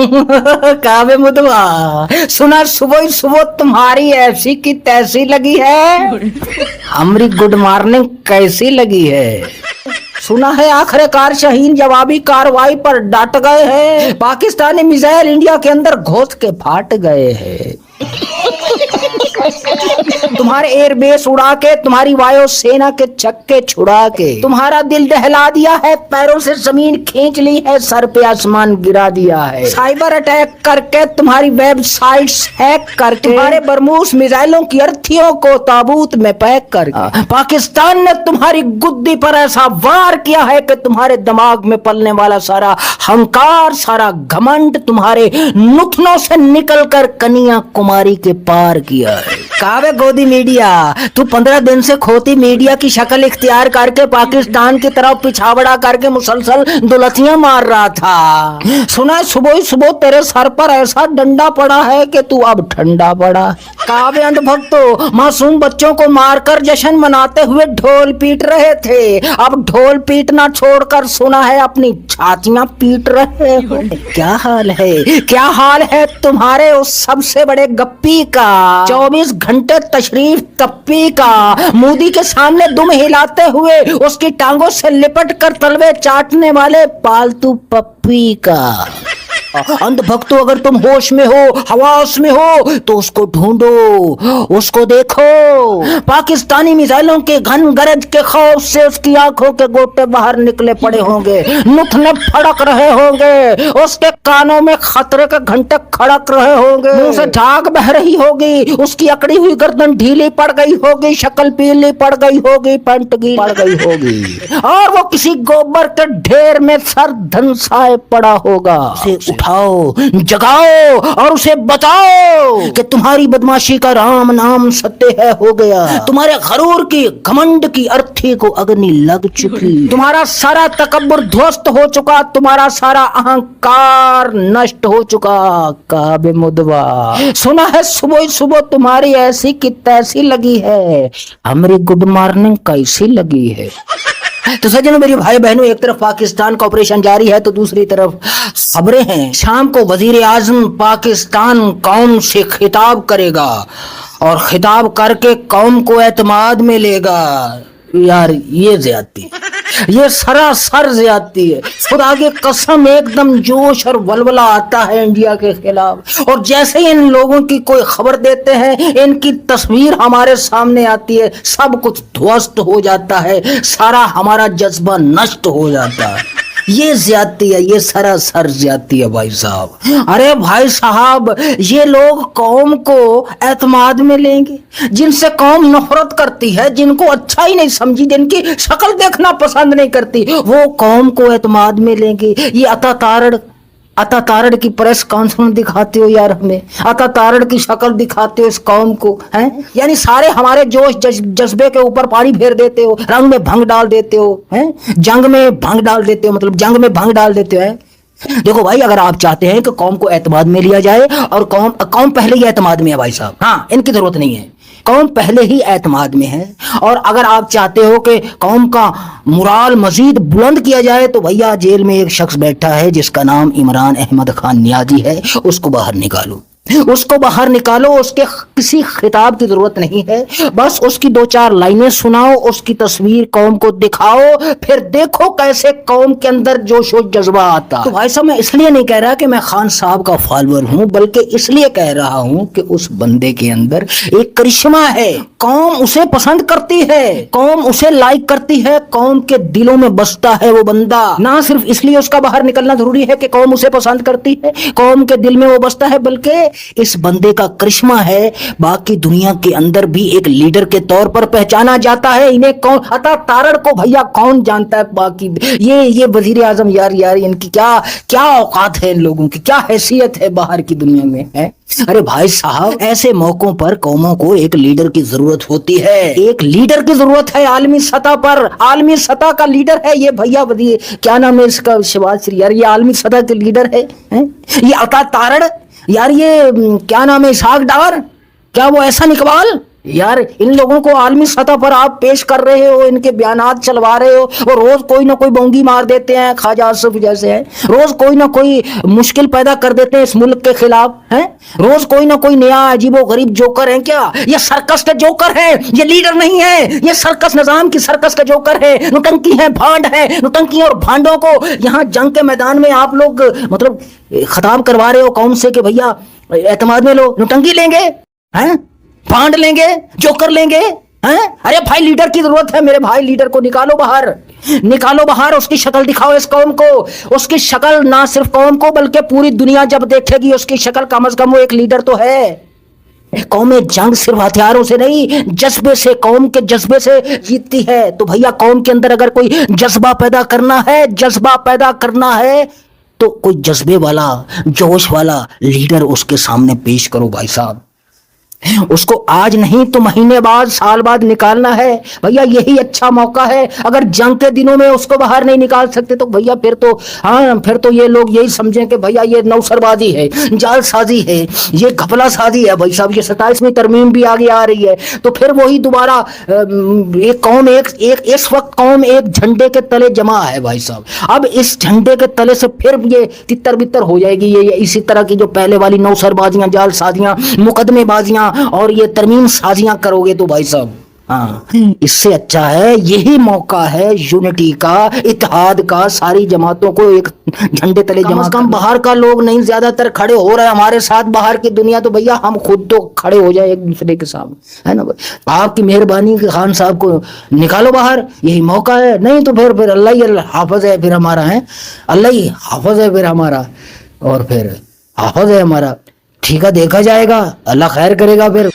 काबे मुदवा, सुना सुबह सुबह तुम्हारी ऐसी की तैसी लगी है, हमारी गुड मॉर्निंग कैसी लगी है। सुना है आखिरकार शाहीन जवाबी कार्रवाई पर डट गए हैं, पाकिस्तानी मिसाइल इंडिया के अंदर घुस के फाट गए हैं। तुम्हारे एयरबेस उड़ा के, तुम्हारी वायु सेना के चक्के छुड़ा के, तुम्हारा दिल दहला दिया है, पैरों से जमीन खींच ली है, सर पे आसमान गिरा दिया है। साइबर अटैक करके, तुम्हारी वेबसाइट्स हैक करके, तुम्हारे बरमूस मिसाइलों की अर्थियों को ताबूत में पैक करके पाकिस्तान ने तुम्हारी गुद्दी पर ऐसा वार किया है कि तुम्हारे दिमाग में पलने वाला सारा हंकार, सारा घमंड तुम्हारे नुथनों से निकल कर कन्या कुमारी के पार किया है। कावे गोदी मीडिया, तू 15 दिन से खोती मीडिया की शक्ल इख्तियार करके पाकिस्तान की तरफ पिछावड़ा करके मुसलसल दुलतियां मार रहा था। सुना है सुबह ही सुबह तेरे सर पर ऐसा डंडा पड़ा है कि तू अब ठंडा पड़ा। कावे अंधभक्तों, मासूम बच्चों को मारकर जश्न मनाते हुए ढोल पीट रहे थे, अब ढोल पीटना छोड़कर सुना है अपनी छातियां पीट रहे हो। क्या हाल है, क्या हाल है तुम्हारे उस सबसे बड़े गप्पी का, 24 घंटे तशरीफ तप्पी का, मोदी के सामने दुम हिलाते हुए उसकी टांगों से लिपट कर तलवे चाटने वाले पालतू पप्पी का। अंधभक्तों, अगर तुम होश में हो, हवास में हो, तो उसको ढूंढो, उसको देखो। पाकिस्तानी मिसाइलों के घन गरज के खौफ से उसकी आंखों के गोटे बाहर निकले पड़े होंगे, नुथने फड़क रहे होंगे, उसके कानों में खतरे के घंटे खड़क रहे होंगे, मुंह से झाग बह रही होगी, उसकी अकड़ी हुई गर्दन ढीली पड़ गई होगी, शक्ल पीली पड़ गई होगी, पैंट गीली पड़ गई होगी, और वो किसी गोबर के ढेर में सर धंसाए पड़ा होगा। उठाओ, जगाओ और उसे बताओ कि तुम्हारी बदमाशी का राम नाम सत्य है हो गया, तुम्हारे गरूर की घमंड की अर्थी को अग्नि लग चुकी, तुम्हारा सारा तकब्बुर ध्वस्त हो चुका, तुम्हारा सारा अहंकार नष्ट हो चुका। काबे मुदवा, सुना है सुबह सुबह तुम्हारी ऐसी की तैसी लगी है, हमारी गुड मॉर्निंग कैसी लगी है। तो सज्जनों, मेरे भाई बहनों, एक तरफ पाकिस्तान का ऑपरेशन जारी है तो दूसरी तरफ खबरें हैं। शाम को वजीर आजम पाकिस्तान कौम से खिताब करेगा और खिताब करके कौम को एतमाद में लेगा। यार ये ज्यादती, ये सरासर ज्यादती है। खुदा की कसम, एकदम जोश और वलवला आता है इंडिया के खिलाफ, और जैसे ही इन लोगों की कोई खबर देते हैं, इनकी तस्वीर हमारे सामने आती है, सब कुछ ध्वस्त हो जाता है, सारा हमारा जज्बा नष्ट हो जाता है। ये ज्यादती है, ये सरासर ज्यादती है भाई साहब। अरे भाई साहब, ये लोग कौम को एतमाद में लेंगे, जिनसे कौम नफरत करती है, जिनको अच्छा ही नहीं समझी, जिनकी शक्ल देखना पसंद नहीं करती, वो कौम को एतमाद में लेंगे। ये अता तारड़ की प्रेस कॉन्फ्रेंस दिखाते हो यार, हमें अता तारड़ की शक्ल दिखाते हो इस कौम को, हैं? यानी सारे हमारे जोश जज्बे के ऊपर पानी फेर देते हो, रंग में भंग डाल देते हो, हैं? जंग में भंग डाल देते हो, मतलब जंग में भंग डाल देते हो, हैं? देखो भाई, अगर आप चाहते हैं कि कौम को एतमाद में लिया जाए, और कौम पहले ही एतमाद में है भाई साहब, हाँ, इनकी जरूरत नहीं है, कौम पहले ही एतमाद में है। और अगर आप चाहते हो कि कौम का मुराल मजीद बुलंद किया जाए, तो भैया जेल में एक शख्स बैठा है जिसका नाम इमरान अहमद खान नियाजी है, उसको बाहर निकालो, उसको बाहर निकालो। उसके किसी खिताब की जरूरत नहीं है, बस उसकी 2-4 लाइनें सुनाओ, उसकी तस्वीर कौम को दिखाओ, फिर देखो कैसे कौम के अंदर जोश और जज्बा आता। तो भाई साहब, मैं इसलिए नहीं कह रहा कि मैं खान साहब का फॉलोअर हूं, बल्कि इसलिए कह रहा हूं कि उस बंदे के अंदर एक करिश्मा है, कौम उसे पसंद करती है, कौम उसे लाइक करती है, कौम के दिलों में बसता है वो बंदा। ना सिर्फ इसलिए उसका बाहर निकलना जरूरी है कि कौम उसे पसंद करती है, कौम के दिल में वो बसता है, बल्कि इस बंदे का करिश्मा है, बाकी दुनिया के अंदर भी एक लीडर के तौर पर पहचाना जाता है। इन्हें कौन, अता तारड़ को भैया कौन जानता है, बाकी ये वजीर आजम, यार इनकी क्या औकात है, इन लोगों की क्या हैसियत है बाहर की दुनिया में, है? अरे भाई साहब, ऐसे मौकों पर कौमों को एक लीडर की जरूरत होती है, एक लीडर की जरूरत है आलमी सतह पर। आलमी सतह का लीडर है ये भैया, क्या नाम है इसका, शिवाज श्री, यार ये आलमी सतह के लीडर है? ये अता तारड़, यार ये क्या नाम है, इसहाक डार, क्या वो ऐसा इकबाल, यार इन लोगों को आलमी सतह पर आप पेश कर रहे हो, इनके बयानात चलवा रहे हो, और रोज कोई ना कोई बोंगी मार देते हैं, ख्वाजा आसिफ जैसे हैं, रोज कोई ना कोई मुश्किल पैदा कर देते हैं इस मुल्क के खिलाफ हैं, रोज कोई ना कोई नया अजीबो गरीब जोकर है। क्या ये सर्कस के जोकर है, ये लीडर नहीं है, ये सर्कस निजाम की सर्कस के जोकर है, नुटंकी है, भांड है, नुटंकी और भांडों को यहाँ जंग के मैदान में आप लोग मतलब खिताब करवा रहे हो कौम से कि भैया एतमाद में लो, नुटंकी लेंगे हैं, फांड लेंगे, जोकर लेंगे हैं? अरे भाई लीडर की जरूरत है मेरे भाई, लीडर को निकालो बाहर, निकालो बाहर, उसकी शक्ल दिखाओ इस कौम को, उसकी शक्ल ना सिर्फ कौम को बल्कि पूरी दुनिया जब देखेगी उसकी शक्ल, कम से कम वो एक लीडर तो है। कौम जंग सिर्फ हथियारों से नहीं, जज्बे से, कौम के जज्बे से जीतती है। तो भैया कौम के अंदर अगर कोई जज्बा पैदा करना है, जज्बा पैदा करना है तो कोई जज्बे वाला, जोश वाला लीडर उसके सामने पेश करो भाई साहब। उसको आज नहीं तो महीने बाद, साल बाद निकालना है भैया, यही अच्छा मौका है। अगर जंग के दिनों में उसको बाहर नहीं निकाल सकते तो भैया फिर तो हाँ, फिर तो ये लोग यही समझें कि भैया ये नौसरबाजी है, जालसाजी है, ये घपला साजी है भाई साहब। ये 27वीं तरमीम भी आगे आ रही है, तो फिर वही दोबारा एक कौम इस वक्त कौम एक झंडे के तले जमा है भाई साहब। अब इस झंडे के तले से फिर ये तितर बितर हो जाएगी, ये इसी तरह की जो पहले वाली नौसरबाजियां, जालसाजियां, मुकदमेबाजियां और ये तरमीम साजियां करोगे तो भाई साहब हाँ, इससे अच्छा है, यही मौका है यूनिटी का, इत्तेहाद का, सारी जमातों को एक झंडे तले जमा। कम बाहर का लोग नहीं, ज्यादातर खड़े हो रहे हैं हमारे साथ बाहर की दुनिया, तो भैया हम खुद तो खड़े हो जाए एक दूसरे के सामने, है ना भाई। आपकी मेहरबानी खान साहब को निकालो बाहर, यही मौका है। नहीं तो फिर अल्लाह ही हाफिज है फिर हमारा, है अल्लाह ही हाफिज है फिर हमारा, और फिर हाफिज है हमारा, ठीक है देखा जाएगा, अल्लाह खैर करेगा फिर।